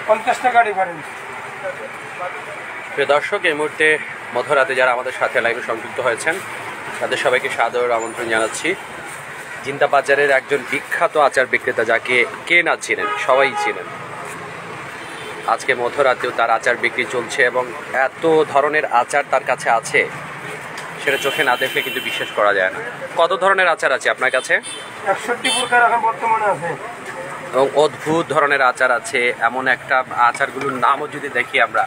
50 টাকা ডিফারেন্স। প্রিয় দর্শক, এই মুহূর্তে মধ্যরাতে যারা আমাদের সাথে লাইভে সংযুক্ত হয়েছেন তাদের সবাইকে সাদর আমন্ত্রণ জানাচ্ছি। জিন্দা বাজারের একজন বিখ্যাত আচার বিক্রেতা, যাকে কে না চিনেন, সবাই চিনেন। আজকে মধ্যরাতেও তার আচার বিক্রি চলছে এবং এত ধরনের আচার তার কাছে আছে, সেটা চোখে না দেখলে কিন্তু বিশ্বাস করা যায় না। কত ধরনের আচার আছে আপনার কাছে? 61 প্রকার এখন বর্তমানে আছে এবং অদ্ভুত ধরনের আচার আছে। এমন একটা আচারগুলোর নামও যদি দেখি আমরা,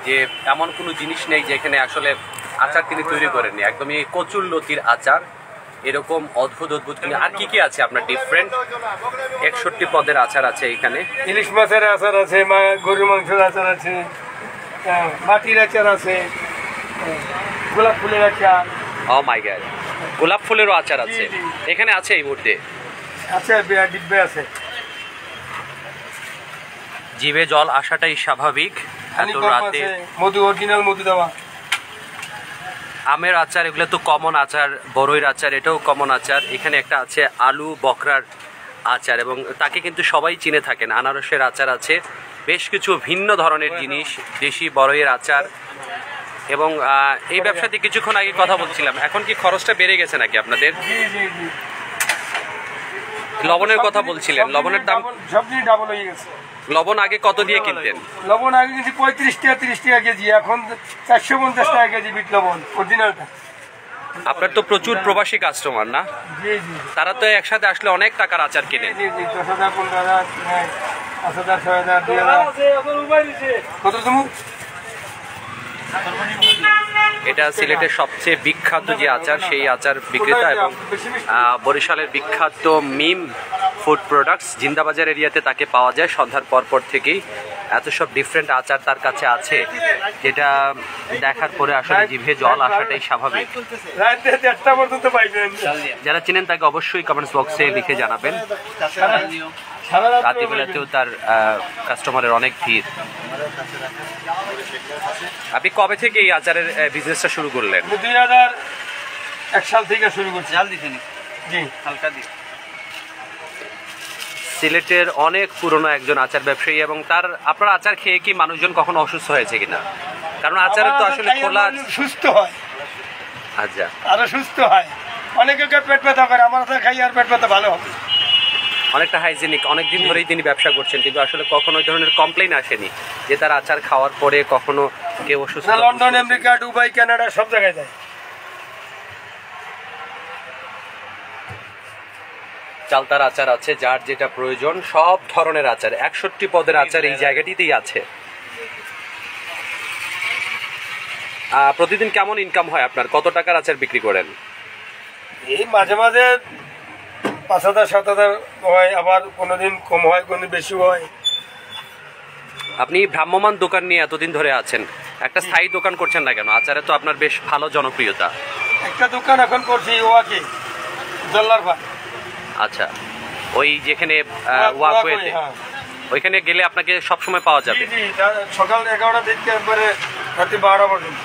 যে এমন কোনো জিনিস নেই যেখানে আসলে আচার তিনি তৈরি করেননি, একদমই কচুর লতির আচার। এরকম অদ্ভুত অদ্ভুত কিন্তু আর কি কি আছে আপনার ডিফারেন্ট 61 পদের আচার আছে এখানে। ইলিশ মাছের আচার আছে, গরুর মাংসের আচার আছে, মাটির আচার আছে, গোলাপ ফুলের আচার। ও মাই গড, গোলাপ ফুলেরও আচার আছে এখানে আছে এই মুহূর্তে। আছে, ডিব্বে আছে। জিভে জল আসাটাই স্বাভাবিক এত রাতে। মধু, অরিজিনাল মধু দেওয়া। আমের আচার, এগুলো তো কমন আচার। বড়ইয়ের আচার, এটাও কমন আচার। এখানে একটা আছে আলু বকরার আচার, এবং তাকে কিন্তু সবাই চিনে থাকেন। আনারসের আচার আছে, বেশ কিছু ভিন্ন ধরনের জিনিস, দেশি বড়ইয়ের আচার। এবং এই ব্যবসাতে কিছুক্ষণ আগে কথা বলছিলাম, এখন কি খরচটা বেড়ে গেছে নাকি আপনাদের? লবণের কথা বলছিলেন, লবণের দাম সবজি ডাবল হয়ে গেছে। লবণ আগে কত দিয়ে কিনতেন? লবণ আগে কিন্তু 35 টাকা 30 টাকা কেজি, এখন 450 টাকা কেজি বিট লবণ অরিজিনালটা। আপনার তো প্রচুর প্রবাসী কাস্টমার না? জি জি। তারা তো একসাথে আসলে অনেক টাকার আচার কেনেন। জি জি, 10,000 15,000 5,000 6,000 2,000। কত তুমি? এটা সিলেটের সবচেয়ে বিখ্যাত যে আচার, সেই আচার বিক্রেতা এবং বরিশালের বিখ্যাত মিম ফুড প্রোডাক্টস জিন্দাবাজার এরিয়াতে তাকে পাওয়া যায় সন্ধ্যার পর থেকেই। এত সব ডিফারেন্ট আচার তার কাছে আছে, যেটা দেখার পরে আসলে জিভে জল আসাটাই স্বাভাবিক। যারা চিনেন তাকে অবশ্যই কমেন্টস বক্সে লিখে জানাবেন। রাত্রিবেলাতেও তার কাস্টমারের অনেক ভিড়। আপনি কবে থেকে এই আচারের বিজনেসটা শুরু করলেন? 2001 সাল থেকে শুরু করছি। জি, হালকা দিয়ে। সিলেটের অনেক পুরনো একজন আচার ব্যবসায়ী, এবং তার আপনার আচার খেয়ে কি মানুষজন কখনো অসুস্থ হয়েছে কিনা? কারণ আচারের তো আসলে খোলা সুস্থ হয়। আচ্ছা, আরো সুস্থ হয়। অনেকে পেট ব্যথা করে, আমার আচার খাই আর পেট ব্যথা ভালো হবে। অনেকটা হাইজেনিক, অনেকদিন ধরেই তিনি ব্যবসা করছেন, কিন্তু আসলে কখনো ওই ধরনের কমপ্লেইন আসেনি যে তার আচার খাওয়ার পরে কখনো কেউ অসুস্থ। লন্ডন, আমেরিকা, দুবাই, কানাডা সব জায়গায় যায়। চালতার আচার আছে, যার যেটা প্রয়োজন সব ধরনের আচার, 61 পদের আচার এই জায়গাটিতেই আছে। প্রতিদিন কেমন ইনকাম হয় আপনার? কত টাকার আচার বিক্রি করেন? এই মাঝে মাঝে 5,000 7,000 হয়, আবার কোনোদিন কম হয়, কোনোদিন বেশি হয়। আপনি ভ্রাম্যমান দোকান নিয়ে এতদিন ধরে আছেন, একটা স্থায়ী দোকান করছেন না কেন? আচারে তো আপনার বেশ ভালো জনপ্রিয়তা। একটা দোকান এখন করছি ওয়াকে, জল্লার ভাই। আচ্ছা, ওই যেখানে ওয়াকওয়েতে, ওইখানে গেলে আপনাকে সবসময় পাওয়া যাবে। সকাল 11টা থেকে একবারে রাতে 12টা পর্যন্ত।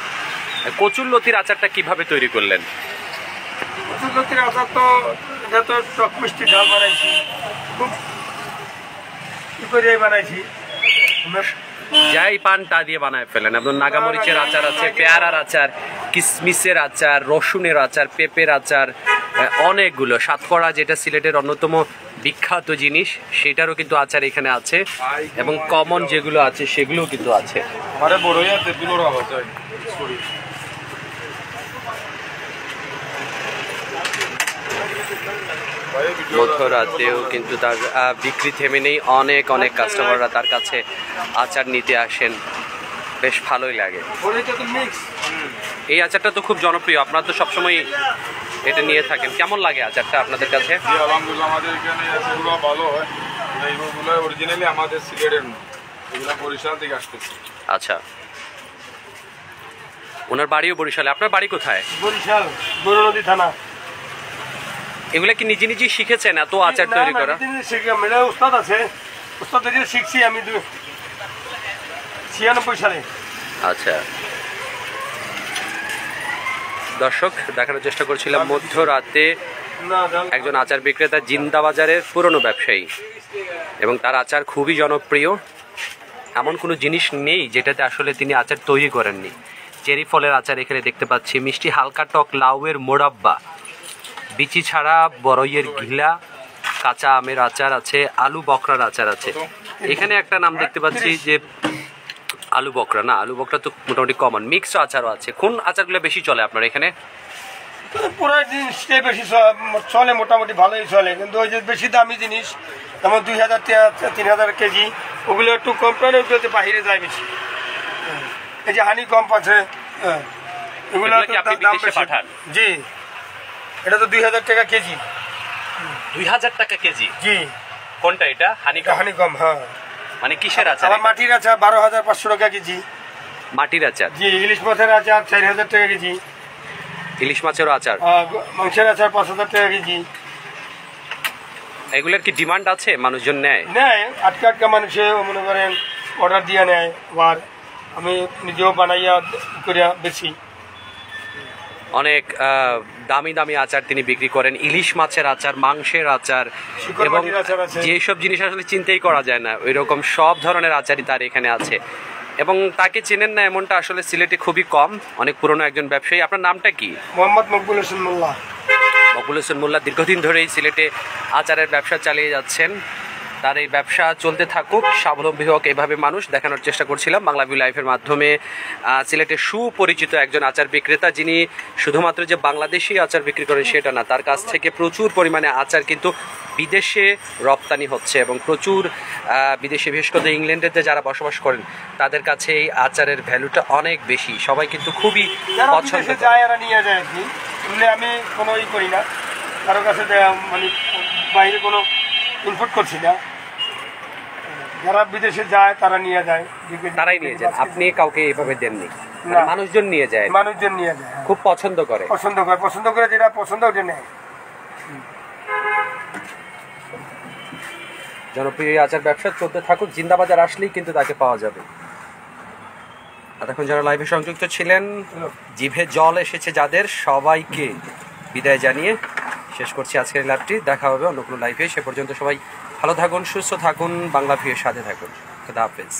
কচুর লতির আচারটা কিভাবে তৈরি করলেন? কচুর লতির আচার তো এটা তো টক মিষ্টি ঝাল বানাইছি, খুব কি করে বানাইছি। যাই পান তা দিয়ে বানায় ফেলেন। আপনার নাগামরিচের আচার আছে, পেয়ারার আচার, কিসমিসের আচার, রসুনের আচার, পেঁপের আচার, অনেকগুলো। সাতকড়া, যেটা সিলেটের অন্যতম বিখ্যাত জিনিস, সেটারও কিন্তু আচার এখানে আছে, এবং কমন যেগুলো আছে সেগুলোও কিন্তু আছে। মধ্যরাতেও কিন্তু তার বিক্রি থেমে নেই। অনেক অনেক কাস্টমাররা তার কাছে আচার নিতে আসেন, বেশ ভালোই লাগে। এই আচারটা তো খুব জনপ্রিয়, আপনারা তো সবসময় এটা নিয়ে থাকেন। কেমন লাগে আচারটা আপনাদের কাছে? আলহামদুলিল্লাহ, আমাদের এখানে আচারগুলো ভালো হয়। এইগুলো অরিজিনালি আমাদের সিলেটের, এগুলো বরিশাল থেকে আসতেছে। আচ্ছা, ওনার বাড়িও বরিশালে। আপনার বাড়ি কোথায়? বরিশাল, গৌরনদী থানা। এগুলা কি নিজে নিজেই শিখেছেন এত আচার তৈরি করা? উস্তাদ আছে, উস্তাদ থেকে শিখছি আমি 96 সালে। আচ্ছা, দর্শক দেখানোর চেষ্টা করছিলাম মধ্যরাতে একজন আচার বিক্রেতা, জিন্দাবাজারের পুরনো ব্যবসায়ী, এবং তার আচার খুবই জনপ্রিয়। এমন কোনো জিনিস নেই যেটাতে আসলে তিনি আচার তৈরি করেননি। চেরি ফলের আচার এখানে দেখতে পাচ্ছি, মিষ্টি হালকা টক লাউয়ের মোড়াব্বা, বিচি ছাড়া বড়ইয়ের ঘিলা, কাঁচা আমের আচার আছে, আলু বকরার আচার আছে। এখানে একটা নাম দেখতে পাচ্ছি যে আলু বকরা, না আলু বকরা তো মোটামুটি কমন। মিক্সড আচারও আছে। কোন আচারগুলো বেশি চলে আপনার এখানে? পুরো জিনিসটাই বেশি চলে, মোটামুটি ভালোই চলে, কিন্তু ওই যে বেশি দামি জিনিস যেমন 2000 3000 কেজি ওগুলো একটু কম প্রাণে ওগুলোতে বাহিরে যায় বেশি। এই যে হানি কম আছে, এগুলো এগুলো কি আপনি বিদেশে পাঠান? জি, এটা তো 2000 টাকা কেজি। 2000 টাকা কেজি? জি। কোনটা এটা? হানি কম? হানি কম, হ্যাঁ। মানে কিসের আচার? আমার মাটির আচার 12500 টাকা কেজি। মাটির আচার? জি। ইলিশ মাছের আচার 4000 টাকা কেজি। ইলিশ মাছেরও আচার? মাংসের আচার 5000 টাকা কেজি। এগুলোর কি ডিমান্ড আছে? মানুষজন নেয়? নেয়, আটকা মানুষে মনে করেন অর্ডার দিয়ে নেয়, আবার আমি নিজেও বানাইয়া করিয়া বেশি। অনেক দামি দামি আচার তিনি বিক্রি করেন, ইলিশ মাছের আচার, মাংসের আচার, এবং যেসব জিনিস আসলে চিন্তাই করা যায় না ওই রকম সব ধরনের আচারই তার এখানে আছে। এবং তাকে চেনেন না এমনটা আসলে সিলেটে খুবই কম। অনেক পুরনো একজন ব্যবসায়ী। আপনার নামটা কি? মোহাম্মদ মকবুল হোসেন মোল্লা। মকবুল হোসেন মোল্লা দীর্ঘদিন ধরেই সিলেটে আচারের ব্যবসা চালিয়ে যাচ্ছেন। তার এই ব্যবসা চলতে থাকুক, স্বাবলম্বী হোক, এভাবে মানুষ দেখানোর চেষ্টা করছিলাম বাংলা ভিউ লাইভের মাধ্যমে। সিলেটের সুপরিচিত একজন আচার বিক্রেতা, যিনি শুধুমাত্র যে বাংলাদেশি আচার বিক্রি করেন সেটা না, তার কাছ থেকে প্রচুর পরিমাণে আচার কিন্তু বিদেশে রপ্তানি হচ্ছে, এবং প্রচুর বিদেশে বিশেষ করে ইংল্যান্ডেতে যারা বসবাস করেন তাদের কাছে এই আচারের ভ্যালুটা অনেক বেশি। সবাই কিন্তু খুবই পছন্দ যায়, এরা নিয়ে যায় আর কি। আমি কোনো ই করি না, কারো কাছে মানে বাইরে কোনো ইনপুট করছি না। যারা বিদেশে যায় তারা নিয়ে যায়, তারাই নিয়ে যায়। আপনি কাউকে এইভাবে দেননি? মানুষজন নিয়ে যায়? মানুষজন নিয়ে যায়, খুব পছন্দ করে যেটা পছন্দ ওটা নেয়। জনপ্রিয় আচার ব্যবসা চলতে থাকুক, জিন্দাবাজার আসলেই কিন্তু তাকে পাওয়া যাবে। এতক্ষণ যারা লাইভে সংযুক্ত ছিলেন, জিভে জল এসেছে যাদের, সবাইকে বিদায় জানিয়ে শেষ করছি আজকের লাইভটি। দেখা হবে অন্য কোনো লাইভে। সে পর্যন্ত সবাই ভালো থাকুন, সুস্থ থাকুন, বাংলা ভিউয়ের সাথে থাকুন। খুদা হাফেজ।